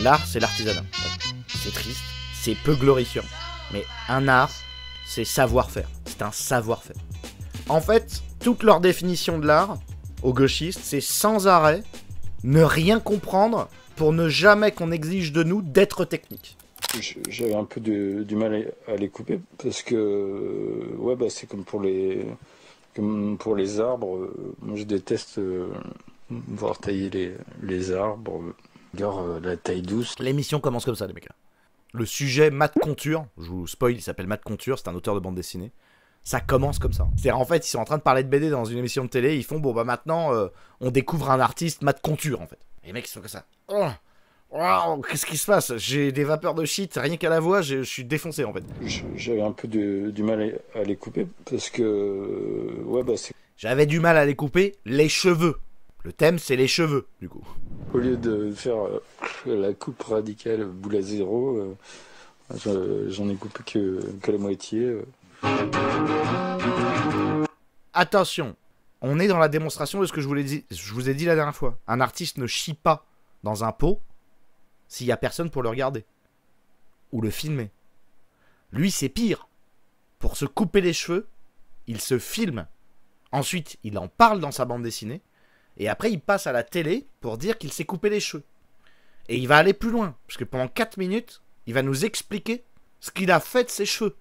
l'art, c'est l'artisanat. C'est triste, c'est peu glorifiant. Mais un art, c'est savoir-faire. C'est un savoir-faire. En fait, toute leur définition de l'art, aux gauchistes, c'est sans arrêt ne rien comprendre pour ne jamais qu'on exige de nous d'être technique. J'avais un peu du mal à les couper parce que ouais, bah, c'est comme pour les arbres. Moi, je déteste voir tailler les arbres. Regarde la taille douce. L'émission commence comme ça, les mecs. Le sujet Matt Conture, je vous spoil, il s'appelle Matt Conture, c'est un auteur de bande dessinée. Ça commence comme ça. C'est-à-dire, en fait, ils sont en train de parler de BD dans une émission de télé, ils font, bon, bah maintenant, on découvre un artiste Matt Conture, en fait. Et les mecs, ils sont comme ça. Oh, qu'est-ce qui se passe? J'ai des vapeurs de shit, rien qu'à la voix, je suis défoncé, en fait. J'avais un peu du mal à les couper parce que ouais, bah, c'est... J'avais du mal à les couper, les cheveux. Le thème, c'est les cheveux, du coup. Au lieu de faire la coupe radicale boule à zéro, j'en ai coupé que la moitié. Attention, on est dans la démonstration de ce que je vous ai dit la dernière fois. Un artiste ne chie pas dans un pot s'il n'y a personne pour le regarder. Ou le filmer. Lui, c'est pire. Pour se couper les cheveux, il se filme. Ensuite, il en parle dans sa bande dessinée. Et après, il passe à la télé pour dire qu'il s'est coupé les cheveux. Et il va aller plus loin. Parce que pendant 4 minutes, il va nous expliquer ce qu'il a fait de ses cheveux.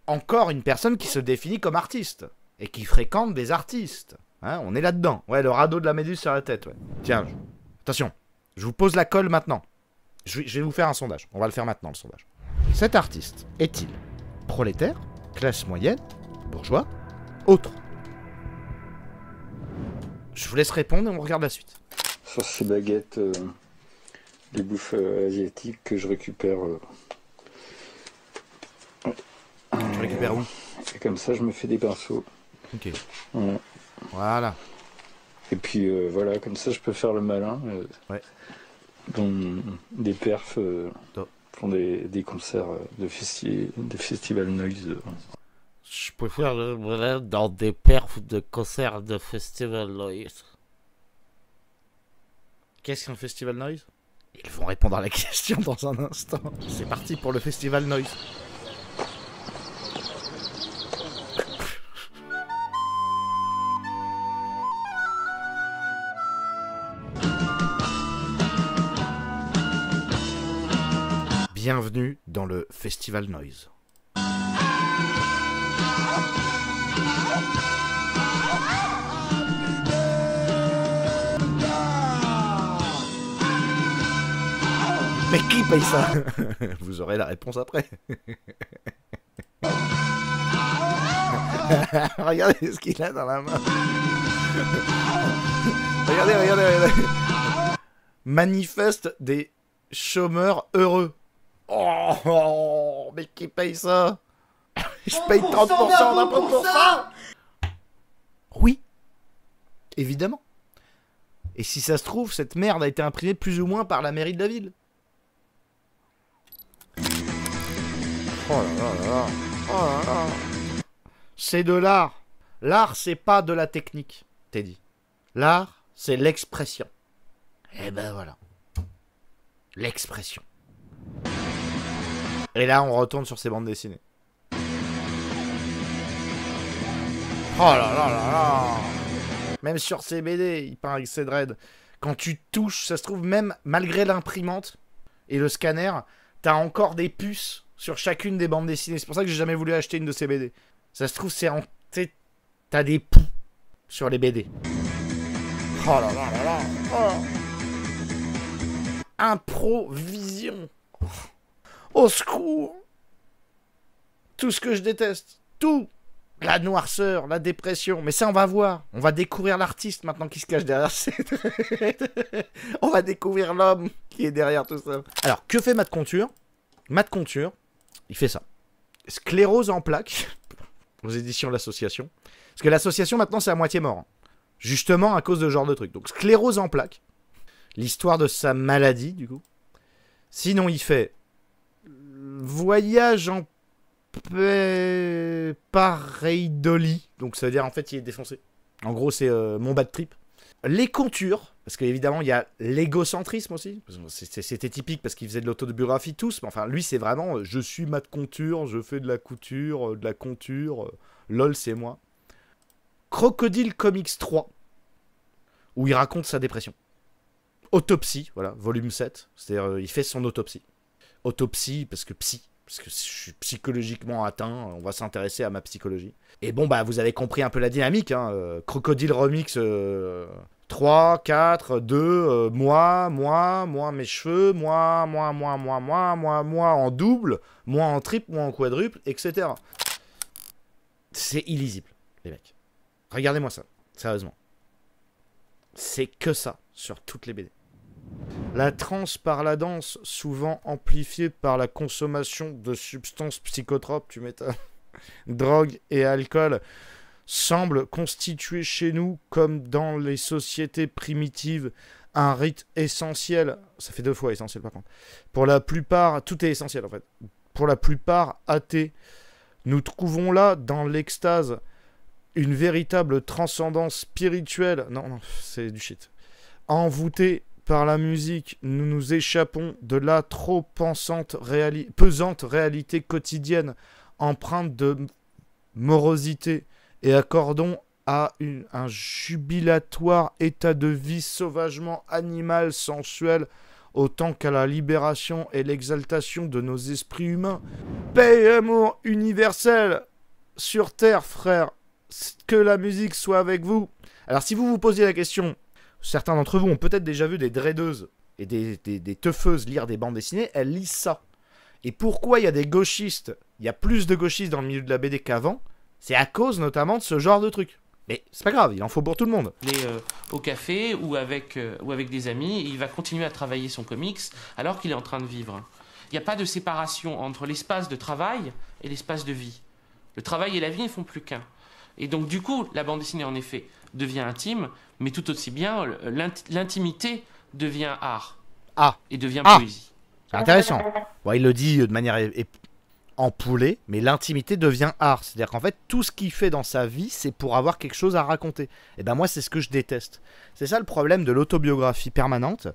Encore une personne qui se définit comme artiste. Et qui fréquente des artistes. Hein, on est là-dedans. Ouais, le radeau de la méduse sur la tête. Ouais. Tiens, attention. Je vous pose la colle maintenant. Je vais vous faire un sondage. On va le faire maintenant, le sondage. Cet artiste est-il prolétaire, classe moyenne, bourgeois, autre? Je vous laisse répondre et on regarde la suite. Sur ces baguettes, les bouffes asiatiques que je récupère. Tu récupères où? Et comme ça, je me fais des pinceaux. Ok. Voilà. Et puis voilà, comme ça, je peux faire le malin. Ouais. Dans des perfs font des concerts des festivals noise. Je peux faire le malin dans des perfs de concerts de festival noise. Qu'est-ce qu'un festival noise? Ils vont répondre à la question dans un instant. C'est parti pour le festival noise. Bienvenue dans le Festival Noise. Mais qui paye ça? Vous aurez la réponse après. Regardez ce qu'il a dans la main. Regardez. Manifeste des chômeurs heureux. Oh, mais qui paye ça? Je paye 30% d'impôt pour ça. Oui, évidemment. Et si ça se trouve, cette merde a été imprimée plus ou moins par la mairie de la ville. Oh là là là. Oh là là. C'est de l'art. L'art, c'est pas de la technique, t'es dit. L'art, c'est l'expression. Et ben voilà. L'expression. Et là, on retourne sur ces bandes dessinées. Oh là là là là. Même sur ces BD, il paraît que c'est dread. Quand tu touches, ça se trouve, même malgré l'imprimante et le scanner, t'as encore des puces sur chacune des bandes dessinées. C'est pour ça que j'ai jamais voulu acheter une de ces BD. Ça se trouve, c'est en... T'as des poux sur les BD. Oh là là là là. Oh. Improvision. Au secours. Tout ce que je déteste. Tout. La noirceur, la dépression. Mais ça, on va voir. On va découvrir l'artiste maintenant qui se cache derrière ces... On va découvrir l'homme qui est derrière tout ça. Alors, que fait Matt Conture? Matt Conture, il fait ça. Sclérose en plaques, aux éditions de l'association. Parce que l'association, maintenant, c'est à moitié mort. Justement, à cause de ce genre de truc. Donc, sclérose en plaques. L'histoire de sa maladie, du coup. Sinon, il fait... Voyage en pareidolie. Donc, ça veut dire, en fait, il est défoncé. En gros, c'est mon bad trip. Les contures, parce qu'évidemment, il y a l'égocentrisme aussi. C'était typique parce qu'il faisait de l'autobiographie tous. Mais enfin, lui, c'est vraiment je suis Matt Conture, je fais de la couture, de la conture. Lol, c'est moi. Crocodile Comics 3, où il raconte sa dépression. Autopsie, voilà, volume 7. C'est-à-dire, il fait son autopsie. Autopsie, parce que je suis psychologiquement atteint, on va s'intéresser à ma psychologie. Et bon, bah, vous avez compris un peu la dynamique, hein. Crocodile Remix 3, 4, 2, moi, mes cheveux, moi en double, moi en triple, moi en quadruple, etc. C'est illisible, les mecs. Regardez-moi ça, sérieusement. C'est que ça, sur toutes les BD. La transe par la danse, souvent amplifiée par la consommation de substances psychotropes, tu m'étonnes, drogue et alcool, semble constituer chez nous, comme dans les sociétés primitives, un rite essentiel. Ça fait 2 fois essentiel par contre. Pour la plupart, tout est essentiel en fait. Pour la plupart athées, nous trouvons là, dans l'extase, une véritable transcendance spirituelle. Non, c'est du shit. Envoûtée par la musique, nous nous échappons de la trop pesante réalité quotidienne, empreinte de morosité, et accordons à un jubilatoire état de vie sauvagement animal, sensuel, autant qu'à la libération et l'exaltation de nos esprits humains. Paix et amour universel sur terre, frère. Que la musique soit avec vous. Alors si vous vous posiez la question, certains d'entre vous ont peut-être déjà vu des dreadeuses et des teufeuses lire des bandes dessinées, elles lisent ça. Et pourquoi il y a des gauchistes, il y a plus de gauchistes dans le milieu de la BD qu'avant, c'est à cause notamment de ce genre de trucs. Mais c'est pas grave, il en faut pour tout le monde. Au café ou avec des amis, il va continuer à travailler son comics alors qu'il est en train de vivre. Il n'y a pas de séparation entre l'espace de travail et l'espace de vie. Le travail et la vie ne font plus qu'un. Et donc du coup, la bande dessinée en effet devient intime, mais tout aussi bien, l'intimité devient art. Et devient poésie. C'est intéressant. Bon, il le dit de manière empoulée, mais l'intimité devient art. C'est-à-dire qu'en fait, tout ce qu'il fait dans sa vie, c'est pour avoir quelque chose à raconter. Et ben moi, c'est ce que je déteste. C'est ça le problème de l'autobiographie permanente,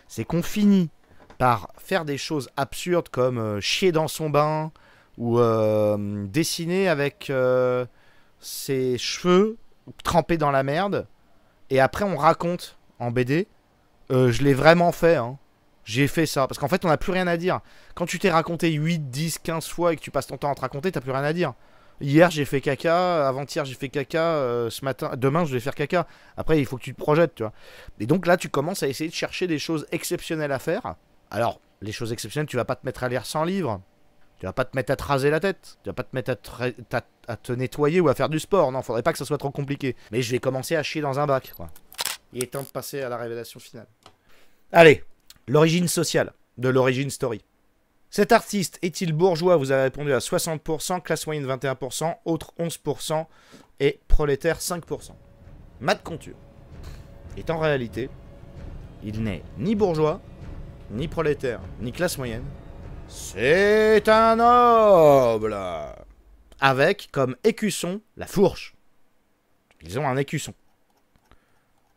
c'est qu'on finit par faire des choses absurdes comme chier dans son bain, ou dessiner avec ses cheveux trempés dans la merde, et après on raconte en BD, je l'ai vraiment fait, hein. J'ai fait ça, parce qu'en fait on n'a plus rien à dire. Quand tu t'es raconté 8, 10, 15 fois et que tu passes ton temps à te raconter, t'as plus rien à dire. Hier j'ai fait caca, avant-hier j'ai fait caca, ce matin, demain je vais faire caca. Après il faut que tu te projettes, tu vois. Et donc là tu commences à essayer de chercher des choses exceptionnelles à faire. Alors, les choses exceptionnelles, tu vas pas te mettre à lire 100 livres. Tu vas pas te mettre à te raser la tête. Tu vas pas te mettre à te nettoyer ou à faire du sport. Non, faudrait pas que ça soit trop compliqué. Mais je vais commencer à chier dans un bac, quoi. Il est temps de passer à la révélation finale. Allez, l'origine sociale de l'origine story. Cet artiste est-il bourgeois? Vous avez répondu à 60%, classe moyenne 21%, autre 11% et prolétaire 5%. Matt Conture est en réalité, il n'est ni bourgeois, ni prolétaire, ni classe moyenne. C'est un noble avec comme écusson la fourche. Ils ont un écusson.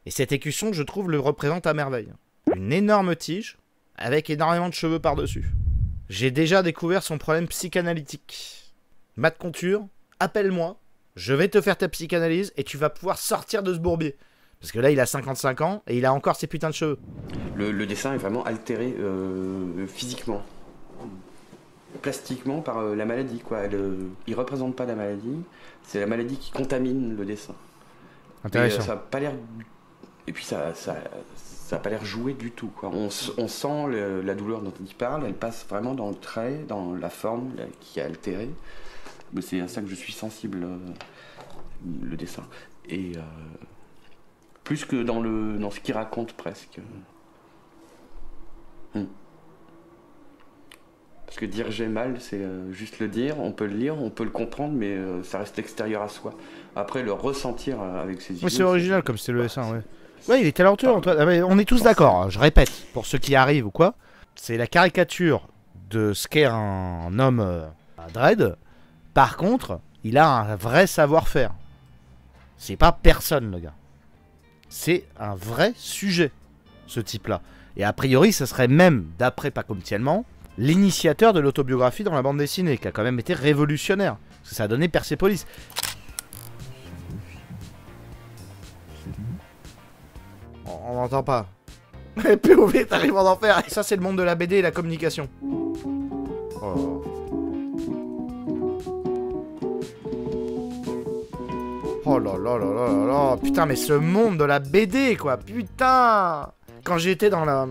Et cet écusson, je trouve, le représente à merveille. Une énorme tige avec énormément de cheveux par-dessus. J'ai déjà découvert son problème psychanalytique. Matt Conture, appelle-moi, je vais te faire ta psychanalyse et tu vas pouvoir sortir de ce bourbier. Parce que là, il a 55 ans et il a encore ses putains de cheveux. Le dessin est vraiment altéré physiquement, plastiquement par la maladie, quoi. Il représente pas la maladie, c'est la maladie qui contamine le dessin. Intéressant. Ça a pas l'air... Et puis ça a pas l'air joué du tout, quoi. On sent la douleur dont il parle, elle passe vraiment dans le trait, dans la forme qui est altérée. Mais c'est à ça que je suis sensible, le dessin. Et plus que dans ce qu'il raconte presque. Parce que dire j'ai mal, c'est juste le dire, on peut le lire, on peut le comprendre, mais ça reste extérieur à soi. Après, le ressentir avec ses yeux... Oui, c'est original comme c'est le dessin, ouais. Ouais, il est talentueux, Antoine. Ah, mais on est tous d'accord, hein. Je répète, pour ceux qui arrivent ou quoi, c'est la caricature de ce qu'est un homme à dread. Par contre, il a un vrai savoir-faire. C'est pas personne, le gars. C'est un vrai sujet, ce type-là. Et a priori, ça serait même, d'après Paco Mtielman, l'initiateur de l'autobiographie dans la bande dessinée, qui a quand même été révolutionnaire. Parce que ça a donné Persépolis. On n'entend pas. POV, t'arrives en enfer. Ça, c'est le monde de la BD et la communication. Oh. Oh là là là là là là. Putain, mais ce monde de la BD, quoi. Putain. Quand j'étais dans la...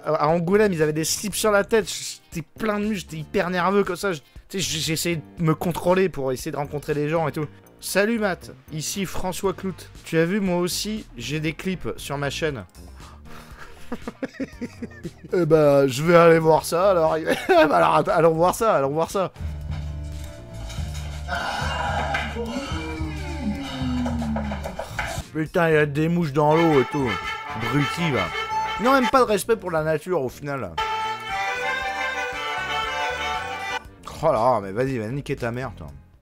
à Angoulême, ils avaient des slips sur la tête. J'étais plein de muscles, j'étais hyper nerveux comme ça. J'ai essayé de me contrôler pour essayer de rencontrer les gens et tout. Salut Matt, ici François Clout. Tu as vu, moi aussi, j'ai des clips sur ma chaîne. Eh ben, je vais aller voir ça alors. Alors, allons voir ça, allons voir ça. Putain, il y a des mouches dans l'eau et tout. Bruti, va. Ils n'ont même pas de respect pour la nature au final. Oh là, mais vas-y, va niquer ta mère, toi.